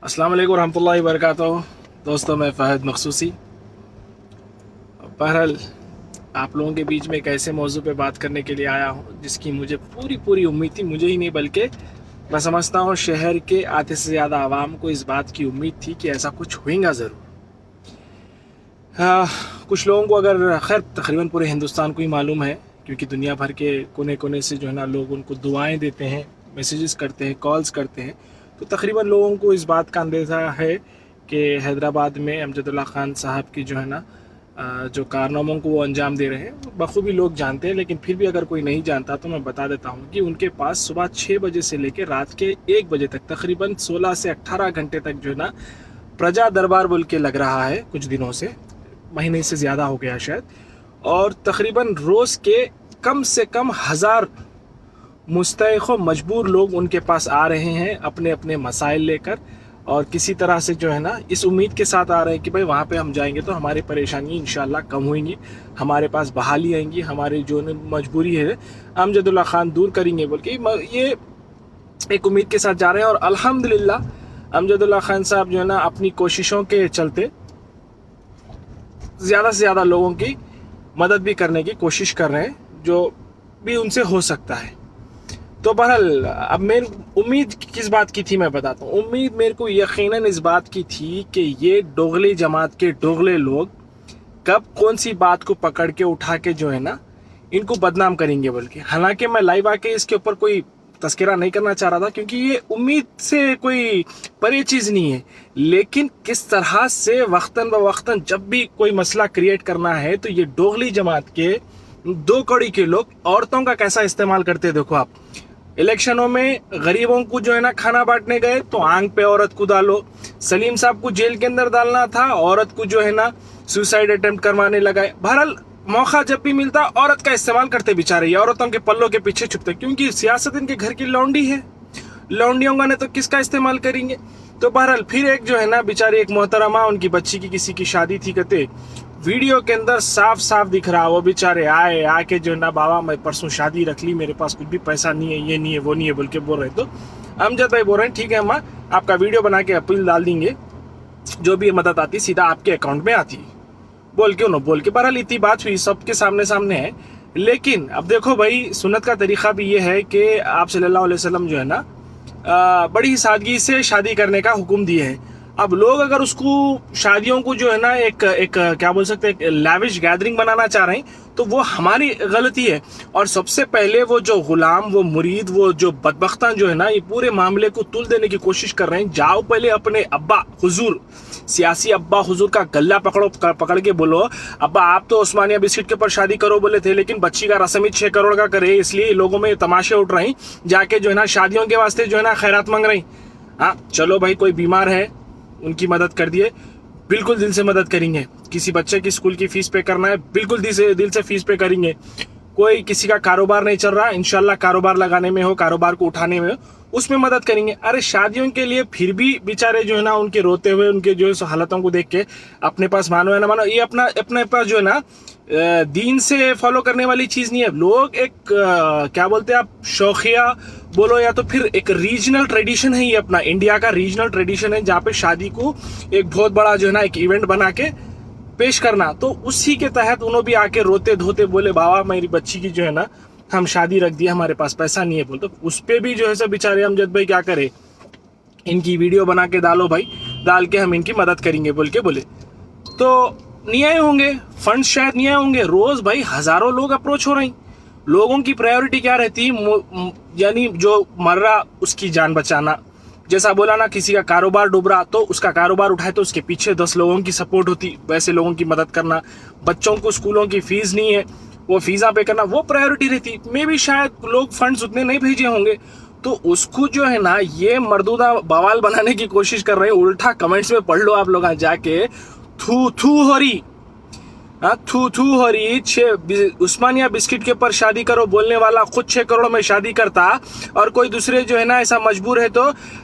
अस्सलाम वालेकुम रहमतुल्लाहि व बरकातहू। दोस्तों, मैं फ़हद मखसूसी। बहरहाल आप लोगों के बीच में एक ऐसे मौजू पे बात करने के लिए आया हूँ जिसकी मुझे पूरी पूरी उम्मीद थी। मुझे ही नहीं बल्कि मैं समझता हूँ शहर के आधे से ज़्यादा आवाम को इस बात की उम्मीद थी कि ऐसा कुछ होगा ज़रूर। कुछ लोगों को अगर खैर तकरीबन पूरे हिंदुस्तान को ही मालूम है, क्योंकि दुनिया भर के कोने कोने से जो है ना लोग उनको दुआएं देते हैं, मैसेजेस करते हैं, कॉल्स करते हैं। तो तकरीबन लोगों को इस बात का अंदेशा है कि हैदराबाद में अमजदुल्ला खान साहब की जो है ना जो कारनामों को वो अंजाम दे रहे हैं बखूबी लोग जानते हैं। लेकिन फिर भी अगर कोई नहीं जानता तो मैं बता देता हूँ कि उनके पास सुबह 6 बजे से लेकर रात के 1 बजे तक तकरीबन 16 से 18 घंटे तक जो है ना प्रजा दरबार बोल के लग रहा है। कुछ दिनों से, महीने से ज़्यादा हो गया शायद। और तकरीबन रोज़ के कम से कम 1000 मुस्तैक़ मजबूर लोग उनके पास आ रहे हैं अपने अपने मसाइल लेकर, और किसी तरह से जो है ना इस उम्मीद के साथ आ रहे हैं कि भाई वहाँ पे हम जाएंगे तो हमारी परेशानी इंशाल्लाह कम होंगी, हमारे पास बहाली आएंगी, हमारी जो मजबूरी है अमजदुल्ला खान दूर करेंगे बोल के ये एक उम्मीद के साथ जा रहे हैं। और अल्हम्दुलिल्लाह अमजदुल्ला खान साहब जो है ना अपनी कोशिशों के चलते ज़्यादा से ज़्यादा लोगों की मदद भी करने की कोशिश कर रहे हैं जो भी उनसे हो सकता है। तो बहरहाल अब मेरी उम्मीद किस बात की थी मैं बताता हूँ। उम्मीद मेरे को यकीनन इस बात की थी कि ये डोगली जमात के डोगले लोग कब कौन सी बात को पकड़ के उठा के जो है ना इनको बदनाम करेंगे बोल के। हालांकि मैं लाइव आके इसके ऊपर कोई तस्करा नहीं करना चाह रहा था क्योंकि ये उम्मीद से कोई परे चीज़ नहीं है, लेकिन किस तरह से वक्तन ब वक्तन जब भी कोई मसला क्रिएट करना है तो ये डोगली जमात के दो कौड़ी के लोग औरतों का कैसा इस्तेमाल करते हैं। देखो आप, इलेक्शनों में गरीबों को जो है ना खाना बांटने गए तो आंग पे औरत को डालो। सलीम साहब को जेल के अंदर डालना था, औरत को जो है ना सुसाइड अटेम्प्ट करवाने लगाए। बहरहाल मौका जब भी मिलता औरत का इस्तेमाल करते बेचारे, ये औरतों के पल्लों के पीछे छुपते, क्योंकि सियासत इनके घर की लौंडी है। लौंडियों का ने तो किसका इस्तेमाल करेंगे। तो बहरहाल फिर एक जो है ना बेचारी एक मोहतरमा, उनकी बच्ची की किसी की शादी थी कहते, वीडियो के अंदर साफ साफ दिख रहा वो बेचारे आए आके जो है ना बाबा मैं परसों शादी रख ली, मेरे पास कुछ भी पैसा नहीं है, ये नहीं है, वो नहीं है बोल के बोल रहे। तो अमजद भाई बोल रहे हैं ठीक है अम्मा, आपका वीडियो बना के अपील डाल देंगे, जो भी मदद आती सीधा आपके अकाउंट में आती बोल के बोल के। बहरहाल इतनी बात हुई, सबके सामने सामने है। लेकिन अब देखो भाई, सुन्नत का तरीका भी ये है कि आप सल्लल्लाहु अलैहि वसल्लम जो है ना बड़ी सादगी से शादी करने का हुक्म दिए है। अब लोग अगर उसको शादियों को जो है ना एक क्या बोल सकते हैं, लैविश गैदरिंग बनाना चाह रहे हैं तो वो हमारी गलती है। और सबसे पहले वो जो गुलाम, वो मुरीद, वो जो बदबख्ता जो है ना ये पूरे मामले को तुल देने की कोशिश कर रहे हैं। जाओ पहले अपने अब्बा हुजूर, सियासी अब्बा हुजूर का गला पकड़ के बोलो, अब्बा आप तो उस्मानिया बिस्किट के ऊपर शादी करो बोले थे, लेकिन बच्ची का रस्म ही 6 करोड़ का करे, इसलिए लोगों में तमाशे उठ रहे हैं, जाके जो है ना शादियों के वास्ते जो है ना खैरात मांग रही। हाँ चलो भाई, कोई बीमार है उनकी मदद कर दिए, बिल्कुल दिल से मदद करेंगे। किसी बच्चे की स्कूल की फीस पे करना है, बिल्कुल दिल से फीस पे करेंगे। कोई किसी का कारोबार नहीं चल रहा, इंशाल्लाह कारोबार लगाने में हो, कारोबार को उठाने में हो, उसमें मदद करेंगे। अरे शादियों के लिए फिर भी बेचारे जो है ना उनके रोते हुए, उनके जो है हालतों को देख के अपने पास मानो या ना मानो, ये अपने पास जो है ना दीन से फॉलो करने वाली चीज नहीं है। लोग एक क्या बोलते हैं आप, शौकिया बोलो या तो फिर एक रीजनल ट्रेडिशन है, ये अपना इंडिया का रीजनल ट्रेडिशन है जहाँ पे शादी को एक बहुत बड़ा जो है ना एक इवेंट बना के पेश करना। तो उसी के तहत उन्होंने भी आके रोते धोते बोले बाबा मेरी बच्ची की जो है ना हम शादी रख दिया, हमारे पास पैसा नहीं है बोल। तो उस पे भी जो है सब बेचारे अमजद भाई क्या करे, इनकी वीडियो बना के डालो भाई, डाल के हम इनकी मदद करेंगे बोल के बोले। तो नहीं आए होंगे फंड, शायद नहीं आए होंगे। रोज भाई हजारों लोग अप्रोच हो रहे हैं। लोगों की प्रायोरिटी क्या रहती, यानी जो मर रहा उसकी जान बचाना। जैसा बोला ना, किसी का कारोबार डूब रहा तो उसका कारोबार उठाए तो उसके पीछे 10 लोगों की सपोर्ट होती, वैसे लोगों की मदद करना। बच्चों को स्कूलों की फीस नहीं है, वो फीसा पे करना, वो प्रायोरिटी रहती। मे भी शायद लोग फंड्स उतने नहीं भेजे होंगे, तो उसको जो है ना ये मर्दूदा बवाल बनाने की कोशिश कर रहे हैं। उल्टा कमेंट्स में पढ़ लो आप लोग जाके, थू थू हो रही, थू थू हो रही। उस्मानिया बिस्किट के ऊपर शादी करो बोलने वाला खुद 6 करोड़ में शादी करता, और कोई दूसरे जो है ना ऐसा मजबूर है तो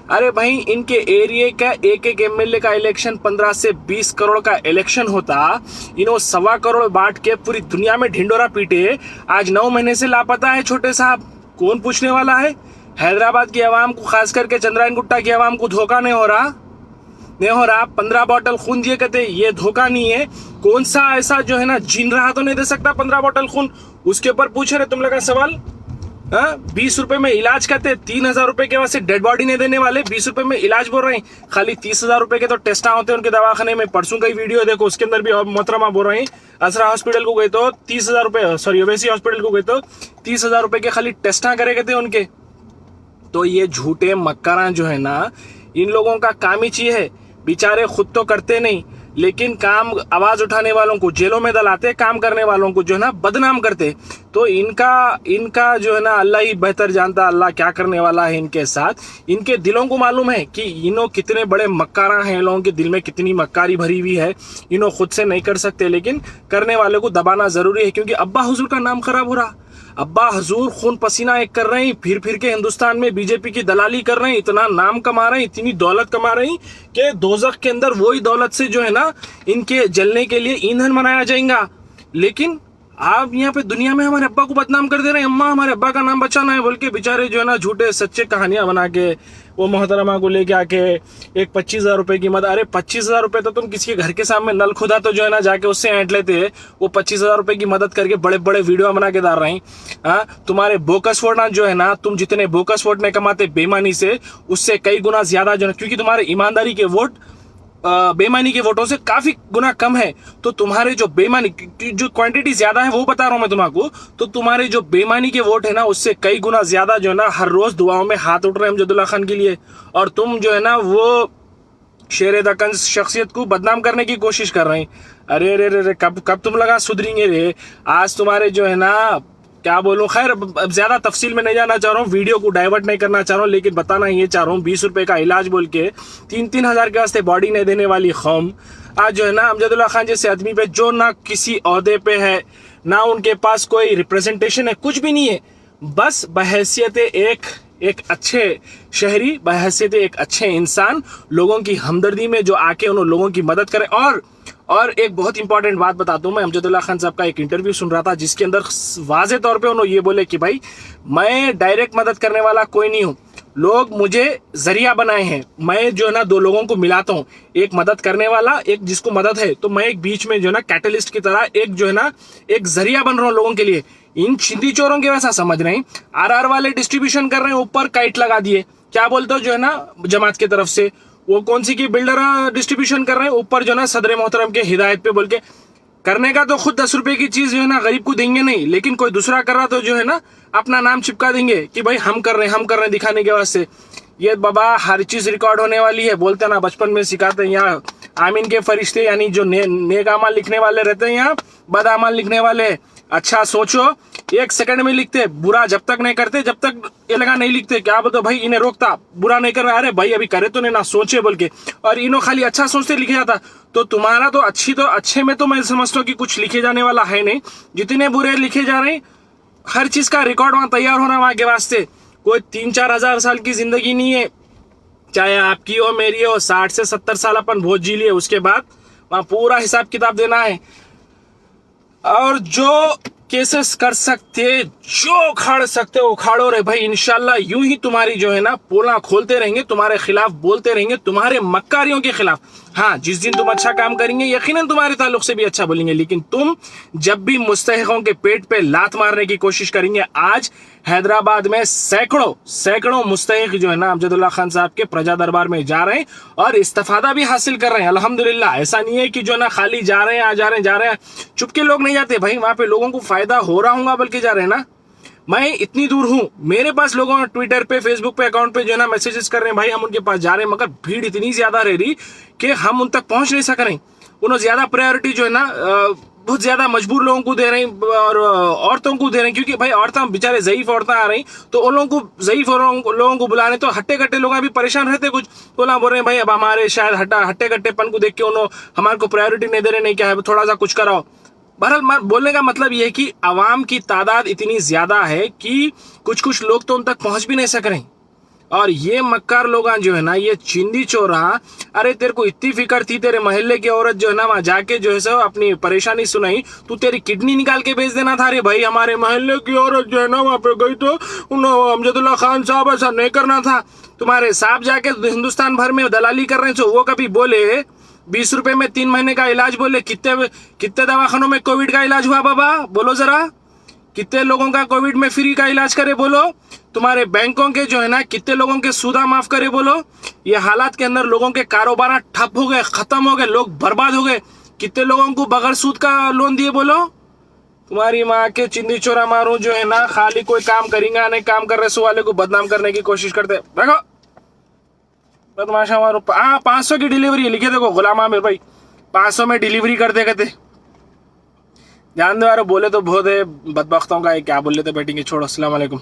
अरे भाई इनके एरिया का एक एमएलए का इलेक्शन 15 से 20 करोड़ का इलेक्शन होता, इन्होंने 1.25 करोड़ बांट के पूरी दुनिया में ढिंडोरा पीटे। आज 9 महीने से लापता है छोटे साहब, कौन पूछने वाला है। हैदराबाद की आवाम को, खास करके चंद्रायन गुट्टा की आवाम को धोखा नहीं हो रहा। नहीं हो रहा, 15 बॉटल खून दिए कहते ये धोखा नहीं है। कौन सा ऐसा जो है ना जिन रहा तो नहीं दे सकता 15 बॉटल खून। उसके ऊपर पूछ रहे तुम लगा सवाल। 20 रुपए में इलाज करते, 3,000 रुपए के वैसे डेड बॉडी नहीं देने वाले, 20 रुपए में इलाज बोल रहे हैं। खाली 30,000 रुपए के तो टेस्ट होते हैं उनके दवाखाने में। परसों का ही वीडियो देखो, उसके अंदर भी मोहतरमा बोल रहे हैं असरा हॉस्पिटल को गए तो 30,000 रुपए, सॉरी ओवैसी हॉस्पिटल को गए तो 30,000 रुपए के खाली टेस्ट करे कहते उनके। तो ये झूठे मक्कारा जो है ना, इन लोगों का काम ही चाहिए है, बेचारे खुद तो करते नहीं लेकिन काम आवाज उठाने वालों को जेलों में दलाते, काम करने वालों को जो है ना बदनाम करते। तो इनका जो है ना अल्लाह ही बेहतर जानता, अल्लाह क्या करने वाला है इनके साथ। इनके दिलों को मालूम है कि इन्हों कितने बड़े मक्कारा हैं, लोगों के दिल में कितनी मक्कारी भरी हुई है। इन्हों खुद से नहीं कर सकते लेकिन करने वाले को दबाना जरूरी है, क्योंकि अब्बा हुजूर का नाम खराब हो रहा। अब्बा हजूर खून पसीना एक कर रहे हैं, फिर के हिंदुस्तान में बीजेपी की दलाली कर रहे हैं, इतना नाम कमा रहे हैं, इतनी दौलत कमा रहे हैं कि दोजख के अंदर वही दौलत से जो है ना इनके जलने के लिए ईंधन बनाया जाएगा। लेकिन आप यहाँ पे दुनिया में हमारे अब्बा को बदनाम कर दे रहे हैं। अम्मा हमारे अब्बा का नाम बचाना है बोल के बेचारे जो है ना झूठे सच्चे कहानियां बना के वो मोहतरमा को लेके आके एक 25,000 रुपए की मदद। अरे 25,000 रुपए तो तुम किसी के घर के सामने नल खुदा तो जो है ना जाके उससे ऐंठ लेते हैं। वो 25,000 रुपए की मदद करके बड़े बड़े वीडियो बना के डाल रहे हैं। तुम्हारे बोकस वोट जो है ना, तुम जितने बोकस वोट नहीं कमाते बेईमानी से, उससे कई गुना ज्यादा जो है, क्योंकि तुम्हारे ईमानदारी के वोट बेईमानी के वोटों से काफी गुना कम है। तो तुम्हारे जो बेईमानी जो क्वांटिटी ज्यादा है वो बता रहा हूं मैं तुमको, तो तुम्हारे जो बेईमानी के वोट है ना उससे कई गुना ज्यादा जो है ना हर रोज दुआओं में हाथ उठ रहे हैं अमजदुल्ला खान के लिए। और तुम जो है ना वो शेर दक्कन शख्सियत को बदनाम करने की कोशिश कर रहे हैं। अरे रे रे कब तुम लगा सुधरेंगे रे। आज तुम्हारे जो है ना क्या बोलूं, खैर अब ज्यादा तफसील में नहीं जाना चाह रहा हूँ, वीडियो को डाइवर्ट नहीं करना चाह रहा हूँ, लेकिन बताना ये चाह रहा हूँ 20 रुपए का इलाज बोल के 3-3 हजार के वास्ते बॉडी नहीं देने वाली कौम आज जो है ना अमजदुल्ला खान जैसे आदमी पे, जो ना किसी ओहदे पे है ना उनके पास कोई रिप्रेजेंटेशन है, कुछ भी नहीं है, बस बहैसियत एक अच्छे शहरी, बहैसियत एक अच्छे इंसान, लोगों की हमदर्दी में जो आके उन लोगों की मदद करे। और एक बहुत इंपॉर्टेंट बात बताता हूं मैं, अमजदुल्ला खान साहब का एक इंटरव्यू सुन रहा था जिसके अंदर वाज़े तौर पे उन्होंने ये बोले कि भाई मैं डायरेक्ट मदद करने वाला कोई नहीं हूं, लोग मुझे जरिया बनाए हैं। मैं जो है ना 2 लोगों को मिलाता हूं, एक मदद करने वाला, एक जिसको मदद है, तो मैं एक बीच में जो है ना कैटलिस्ट की तरह एक जो है ना एक जरिया बन रहा हूं लोगों के लिए। इन छिंदी चोरों के वैसा समझ रहे हैं, आरआर वाले डिस्ट्रीब्यूशन कर रहे हैं, ऊपर काइट लगा दिए, क्या बोलते हो जो है ना जमात की तरफ से, वो कौन सी की बिल्डर डिस्ट्रीब्यूशन कर रहे हैं, ऊपर जो है ना सदर मोहतरम के हिदायत पे बोल के करने का। तो खुद 10 रुपए की चीज जो है ना गरीब को देंगे नहीं, लेकिन कोई दूसरा कर रहा तो जो है ना अपना नाम चिपका देंगे कि भाई हम कर रहे हैं दिखाने के वास्ते। ये बाबा हर चीज रिकॉर्ड होने वाली है, बोलते ना बचपन में सिखाते हैं यहाँ आमीन के फरिश्ते, यानी जो नेक अमाल लिखने वाले रहते हैं यहाँ बद अमाल लिखने वाले। अच्छा सोचो, 1 सेकंड में लिखते, बुरा जब तक नहीं करते, जब तक ये लगा नहीं लिखते, क्या बोलते भाई इन्हें रोकता बुरा नहीं कर रहा, अरे भाई अभी करे तो नहीं ना सोचे बोल के, और इन्हों खाली अच्छा सोचते लिखे जाता। तो तुम्हारा तो अच्छे में तो मैं समझता हूँ कि कुछ लिखे जाने वाला है नहीं, जितने बुरे लिखे जा रहे हैं हर चीज का रिकॉर्ड वहां तैयार होना वहां के वास्ते। कोई 3-4 हजार साल की जिंदगी नहीं है, चाहे आपकी हो मेरी हो, 60 से 70 साल अपन भोज जी लिए, उसके बाद वहां पूरा हिसाब किताब देना है। और जो केसेस कर सकते, जो उखाड़ सकते उखाड़ो रे भाई, इंशाल्लाह यूं ही तुम्हारी जो है ना पोला खोलते रहेंगे, तुम्हारे खिलाफ बोलते रहेंगे, तुम्हारे मक्कारियों के खिलाफ। हाँ, जिस दिन तुम अच्छा काम करेंगे यकीनन तुम्हारे ताल्लुक से भी अच्छा बोलेंगे, लेकिन तुम जब भी मुस्तहिकों के पेट पे लात मारने की कोशिश करेंगे, आज हैदराबाद में सैकड़ों मुस्तहिक जो है ना अमजदुल्ला खान साहब के प्रजा दरबार में जा रहे हैं और इस्तिफादा भी हासिल कर रहे हैं अल्हम्दुलिल्लाह। ऐसा नहीं है कि जो है ना खाली जा रहे हैं जा रहे हैं, चुपके लोग नहीं जाते भाई, वहां पे लोगों को फायदा हो रहा होगा बल्कि जा रहे हैं ना। मैं इतनी दूर हूं, मेरे पास लोगों ने ट्विटर पे फेसबुक पे अकाउंट पे जो है ना मैसेजेस कर रहे हैं, भाई हम उनके पास जा रहे हैं, मगर भीड़ इतनी ज्यादा रह रही कि हम उन तक पहुंच नहीं सक रहे। उन्होंने ज्यादा प्रायोरिटी जो है ना बहुत ज्यादा मजबूर लोगों को दे रहे हैं और औरतों को दे रहे हैं, क्योंकि भाई औरतें बेचारे ज़ईफ औरतें आ रही, तो उन लोगों को ज़ईफ लोगों को बुला रहे, तो हट्टे कट्टे लोग अभी परेशान रहते, कुछ बोला बोल रहे हैं भाई अब हमारे शायद हट्टे कट्टेपन को देख के उन्होंने हमारे को प्रायोरिटी नहीं दे रहे, नहीं क्या है थोड़ा सा कुछ कराओ। बहरहाल बोलने का मतलब यह है कि आवाम की तादाद इतनी ज्यादा है कि कुछ लोग तो उन तक पहुंच भी नहीं सक रहे। और ये मक्कार लोग जो है ना, ये चिंदी चोरा, अरे तेरे को इतनी फिक्र थी तेरे मोहल्ले की औरत जो है ना वहां जाके जो है सो अपनी परेशानी सुनाई, तू तेरी किडनी निकाल के भेज देना था। रे भाई हमारे मोहल्ले की औरत जो है ना वहां पे गई तो अमजदुल्ला खान साहब ऐसा नहीं करना था। तुम्हारे साहब जाके हिंदुस्तान भर में दलाली कर रहे हैं, वो कभी बोले 20 रुपए में 3 महीने का इलाज, बोले कितने दवाखानों में कोविड का इलाज हुआ बाबा, बोलो जरा, कितने लोगों का कोविड में फ्री का इलाज करे बोलो। तुम्हारे बैंकों के जो है ना कितने लोगों के सूदा माफ करे बोलो। ये हालात के अंदर लोगों के कारोबार ठप हो गए, खत्म हो गए, लोग बर्बाद हो गए। कितने लोगों को बगैर सूद का लोन दिए बोलो। तुम्हारी माँ के चिंदी चोरा मारू जो है ना, खाली कोई काम करेंगे नहीं, काम कर रहे सो वाले को बदनाम करने की कोशिश करते। देखो बदमाशा मारू। 500 की डिलीवरी लिखे देखो, गुलाम आमिर भाई 500 में डिलीवरी कर दे कहते। ध्यान दो यार, बोले तो बहुत है बदबख्तों का, क्या बोल लेते बैठेंगे, छोड़ो। अस्सलाम वालेकुम।